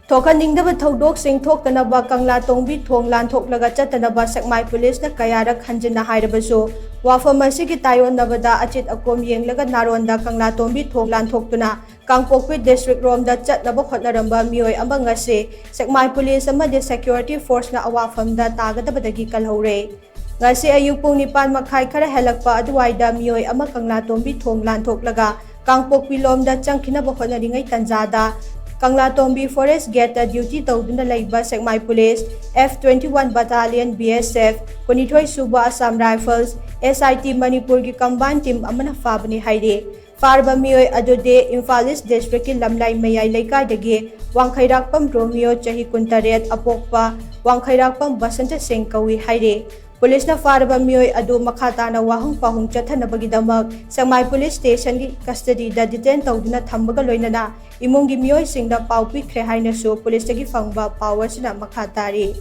THOKHAN-NINGDABA THOUDOK THOKTANABA KANGLATONGBI THONG LANTHOKLAGA CHATTANABA SEKMAI police ना KAYARAK HANJINNA HAIJARABASHU WAPHAM ASIGI TAION-NABADA ACHIT-AKOM YENGLAGA NARONDA KANGLATONGBI THONG LANTHOKTUNA Kangpokpi district Romda Chatnaba Hotnaramba Meeoi NGASHI SEKMAI police AMADI security force ना AWAPHAMDA TAGADABADAGI Kalhoure ngasi ayuk pung 9:30 khara helakpa aduwaida Meeoi ama Kanglatongbi thong LANTHOKLAGA Kangpokpi lomda changkhinaba hotnaringai tanjada Kanglatongbi forest gate duty tawduna laiba SEKMAI police F21 battalion BSF Konithoi Suba Assam Rifles SIT Manipuri ki combined team amana fabani haide Farba Meeoi adude Imphal East district ki lamlai mayai laikadagi Wangkhairakpam Romeo chahi 18 apokpa Wangkhairakpam Basanta Singh kawi haide Police na Farba Meeoi adu makhatana wahung pahung chattanabagidamag SEKMAI police station ki custody da detain tawduna thambaga loinana imong gi Meeoi singda pau pikre haina so police tagi fangba power sina makhatari